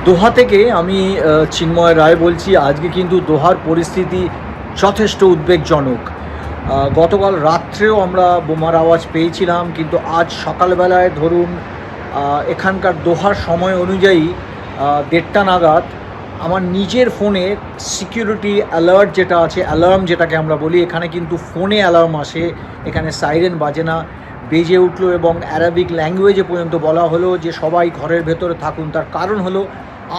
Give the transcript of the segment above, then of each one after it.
দোহা থেকে আমি চিন্ময় রায় বলছি। আজকে কিন্তু দোহার পরিস্থিতি যথেষ্ট উদ্বেগজনক। গতকাল রাত্রেও আমরা বোমার আওয়াজ পেয়েছিলাম, কিন্তু আজ সকালবেলায় ধরুন এখানকার দোহার সময় অনুযায়ী 1:30 নাগাদ আমার নিজের ফোনে সিকিউরিটি অ্যালার্ট যেটা আছে, অ্যালার্ম যেটাকে আমরা বলি, এখানে কিন্তু ফোনে অ্যালার্ম আসে, এখানে সাইরেন বাজে না, বেজে উঠলো এবং অ্যারাবিক ল্যাঙ্গুয়েজে পর্যন্ত বলা হলো যে সবাই ঘরের ভেতরে থাকুন। তার কারণ হলো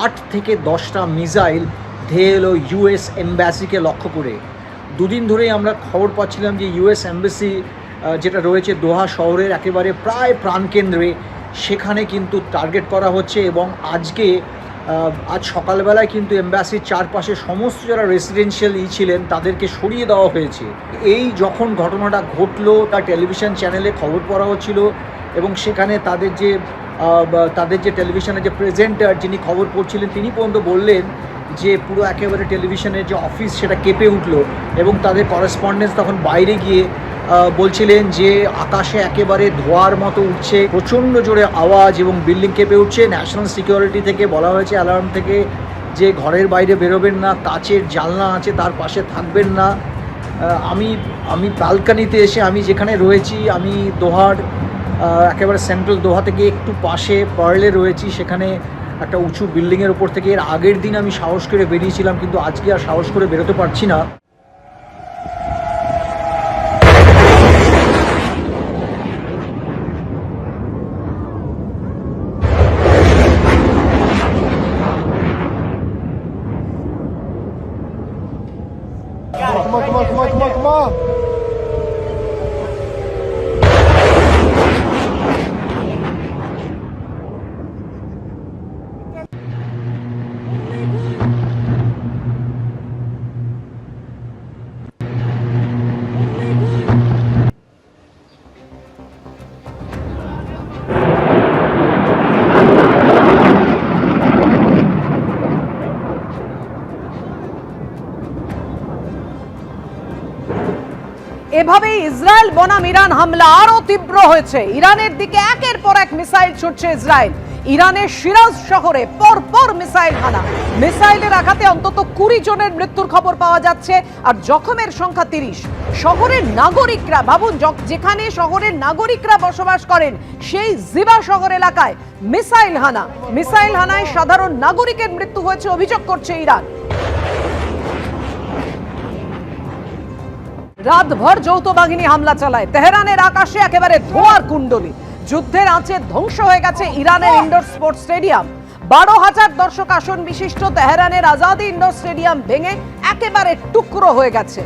8 থেকে 10টা মিসাইল ধেয়ে এলো ইউএস এম্বাসিকে লক্ষ্য করে। দুদিন ধরেই আমরা খবর পাচ্ছিলাম যে ইউএস এম্বাসি যেটা রয়েছে দোহা শহরের একেবারে প্রায় প্রাণকেন্দ্রে, সেখানে কিন্তু টার্গেট করা হচ্ছে। এবং আজ সকালবেলায় কিন্তু এম্বাসির চারপাশে সমস্ত যারা রেসিডেন্সিয়াল ছিলেন তাদেরকে সরিয়ে দেওয়া হয়েছে। এই যখন ঘটনাটা ঘটলো তার টেলিভিশন চ্যানেলে খবর পড়া হচ্ছিল এবং সেখানে তাদের যে টেলিভিশনের যে প্রেজেন্টার যিনি খবর পড়ছিলেন তিনি পর্যন্ত বললেন যে পুরো একেবারে টেলিভিশনের যে অফিস সেটা কেঁপে উঠলো। এবং তাদের করেসপন্ডেন্স তখন বাইরে গিয়ে বলছিলেন যে আকাশে একেবারে ধোঁয়ার মতো উঠছে, প্রচণ্ড জোরে আওয়াজ এবং বিল্ডিং কেঁপে উঠছে। ন্যাশনাল সিকিউরিটি থেকে বলা হয়েছে, অ্যালার্ম থেকে, যে ঘরের বাইরে বেরোবেন না, কাচের জানলা আছে তার পাশে থাকবেন না। আমি ব্যালকানিতে এসে, আমি যেখানে রয়েছি, আমি দোহার একেবারে সেন্ট্রাল দোহা থেকে একটু পাশে পার্লে রয়েছি, সেখানে একটা উঁচু বিল্ডিংয়ের উপর থেকে এর আগের দিন আমি সাহস করে বেরিয়েছিলাম, কিন্তু আজকে আর সাহস করে বেরোতে পারছি না। Come on. এভাবেই ইসরায়েল বনাম ইরান হামলা আরো তীব্র হয়েছে। ইরানের দিকে একের পর এক মিসাইল ছুটছে ইসরায়েল। ইরানের শিরাজ শহরে পরপর মিসাইল হানা, মিসাইলের আঘাতে অন্তত 20 জনের মৃত্যুর খবর পাওয়া যাচ্ছে আর জখমের সংখ্যা 30। শহরের নাগরিকরা, ভাবুন, যেখানে শহরের নাগরিকরা বসবাস করেন সেই জিবা শহর এলাকায় মিসাইল হানায় সাধারণ নাগরিকের মৃত্যু হয়েছে অভিযোগ করছে ইরান। রাতভর যৌথ বাহিনী হামলা চালায়, তেহরানের আকাশে একেবারে ধোঁয়ার কুণ্ডলী। যুদ্ধের আঁচে ধ্বংস হয়ে গেছে ইরানের ইনডোর স্পোর্টস স্টেডিয়াম। 12,000 দর্শক আসন বিশিষ্ট তেহরানের আজাদি ইনডোর স্টেডিয়াম ভেঙে একেবারে টুকরো হয়ে গেছে।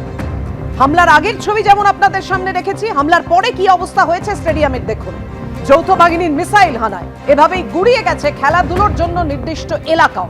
হামলার আগের ছবি যেমন আপনাদের সামনে রেখেছি, হামলার পরে কি অবস্থা হয়েছে স্টেডিয়ামের দেখুন। যৌথ বাহিনীর মিসাইল হানায় এভাবেই গুড়িয়ে গেছে খেলাধুলোর জন্য নির্দিষ্ট এলাকাও।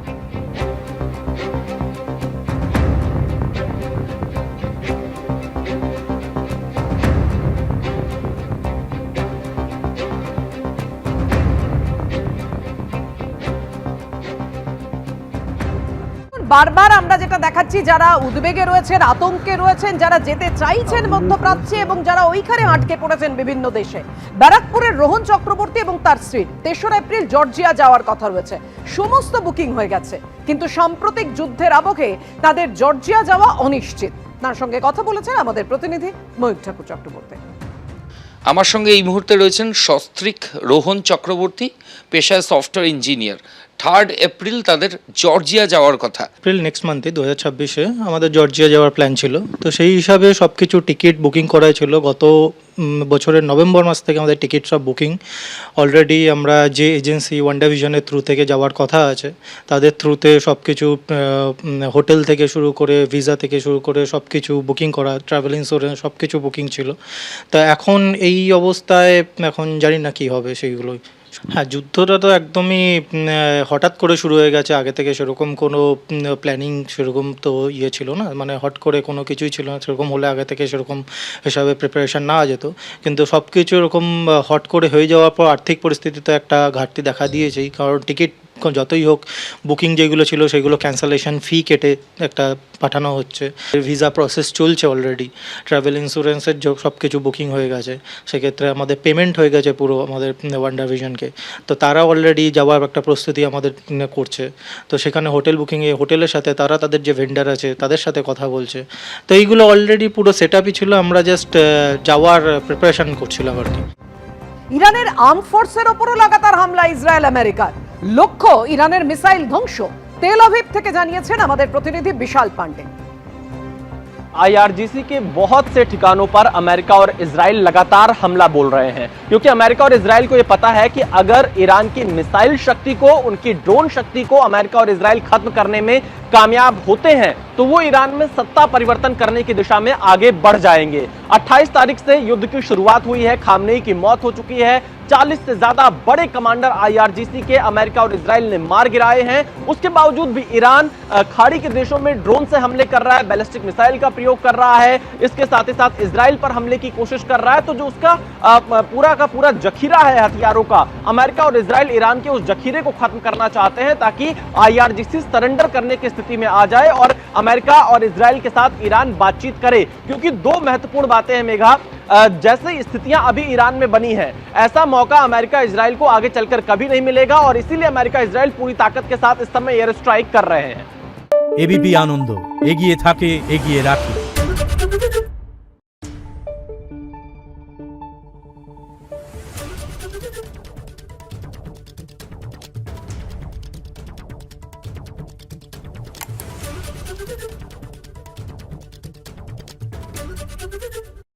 বারবার আমরা যেটা দেখাচ্ছি, যারা উদ্বেগে রয়েছেন, আতঙ্কে রয়েছেন, যারা যেতে চাইছেন মধ্যপ্রাচ্যে এবং যারা ওইখানে আটকে পড়েছেন বিভিন্ন দেশে, ব্যারাকপুরের রোহন চক্রবর্তী এবং তার স্ত্রীর 3রা এপ্রিল জর্জিয়া যাওয়ার কথা রয়েছে। সমস্ত বুকিং হয়ে গেছে, কিন্তু সাম্প্রতিক যুদ্ধের আবহে তাদের জর্জিয়া যাওয়া অনিশ্চিত। তার সঙ্গে কথা বলেছেন আমাদের প্রতিনিধি ময়ূর ঠাকুর চক্রবর্তী। আমার সঙ্গে এই মুহূর্তে রয়েছেন সস্ত্রীক রোহন চক্রবর্তী, পেশায় সফটওয়্যার ইঞ্জিনিয়ার। 3 এপ্রিল তাদের জর্জিয়া যাওয়ার কথা। এপ্রিল নেক্সট মান্থে 2026-এ আমাদের জর্জিয়া যাওয়ার প্ল্যান ছিল। তো সেই হিসাবে সব কিছু টিকিট বুকিং করা ছিল। গত বছরের নভেম্বর মাস থেকে আমাদের টিকিট সব বুকিং অলরেডি। আমরা যে এজেন্সি ওয়ান্ডাভিশনের থ্রু থেকে যাওয়ার কথা আছে তাদের থ্রুতে সব কিছু, হোটেল থেকে শুরু করে ভিসা থেকে শুরু করে সব কিছু বুকিং করা, ট্রাভেল ইন্স্যুরেন্স সব কিছু বুকিং ছিল। তা এখন এই অবস্থায় এখন জানি না কী হবে সেইগুলোই। হ্যাঁ, যুদ্ধটা তো একদমই হঠাৎ করে শুরু হয়ে গেছে। আগে থেকে সেরকম কোনো প্ল্যানিং সেরকম তো ছিল না, মানে হট করে কোনো কিছুই ছিল না। সেরকম হলে আগে থেকে সেরকম হিসাবে প্রিপারেশান নেওয়া যেত, কিন্তু সব কিছু এরকম হট করে হয়ে যাওয়ার পর আর্থিক পরিস্থিতিতে একটা ঘাটতি দেখা দিয়েছেই। কারণ টিকিট যতই হোক বুকিং যেগুলো ছিল সেগুলো ক্যান্সেলেশন ফি কেটে একটা পাঠানো হচ্ছে। ভিসা প্রসেস চলছে অলরেডি, ট্রাভেল ইন্স্যুরেন্সের সব কিছু বুকিং হয়ে গেছে, সেক্ষেত্রে আমাদের পেমেন্ট হয়ে গেছে পুরো আমাদের ওয়ান্ডার ভিশনকে। তো তারা অলরেডি যাওয়ার একটা প্রস্তুতি আমাদের করছে। তো সেখানে হোটেল বুকিংয়ে হোটেলের সাথে তারা তাদের যে ভেন্ডার আছে তাদের সাথে কথা বলছে। তো এইগুলো অলরেডি পুরো সেট আপই ছিল, আমরা জাস্ট যাওয়ার প্রিপারেশন করছিলাম আর কি। ইরানের আর্ম ফোর্সের ওপরও লাগাতার হামলা ইসরায়েল আমেরিকার, লক্ষ্য ইরানের মিসাইল ধ্বংস। তেল আভিভ থেকে জানিয়েছেন আমাদের প্রতিনিধি বিশাল পান্ডে। IRGC के बहुत से ठिकानों पर अमेरिका और इजराइल लगातार हमला बोल रहे हैं, क्योंकि अमेरिका और इजराइल को यह पता है कि अगर ईरान की मिसाइल शक्ति को, उनकी ड्रोन शक्ति को अमेरिका और इजराइल खत्म करने में कामयाब होते हैं तो वो ईरान में सत्ता परिवर्तन करने की दिशा में आगे बढ़ जाएंगे। 28 तारीख से युद्ध की शुरुआत हुई है, खामनेई की मौत हो चुकी है, 40 से ज्यादा बड़े कमांडर IRGC के अमेरिका और इजराइल ने मार गिराए हैं। उसके बावजूद भी ईरान खाड़ी के देशों में ड्रोन से हमले कर रहा है, बैलिस्टिक मिसाइल का प्रयोग कर रहा है, इसके साथ ही साथ इजराइल पर हमले की कोशिश कर रहा है। तो जो उसका पूरा का पूरा जखीरा है हथियारों का, अमेरिका और इजराइल ईरान के उस जखीरे को खत्म करना चाहते हैं ताकि IRGC सरेंडर करने की स्थिति में आ जाए और अमेरिका और इजराइल के साथ ईरान बातचीत करे। क्योंकि दो महत्वपूर्ण बातें हैं मेघा, जैसे स्थितियां अभी ईरान में बनी है, ऐसा मौका अमेरिका इजराइल को आगे चलकर कभी नहीं मिलेगा और इसीलिए अमेरिका इजराइल पूरी ताकत के साथ इस समय एयर स्ट्राइक कर रहे हैं। एबीपी आनंद एगिए थाके एगिए राखे।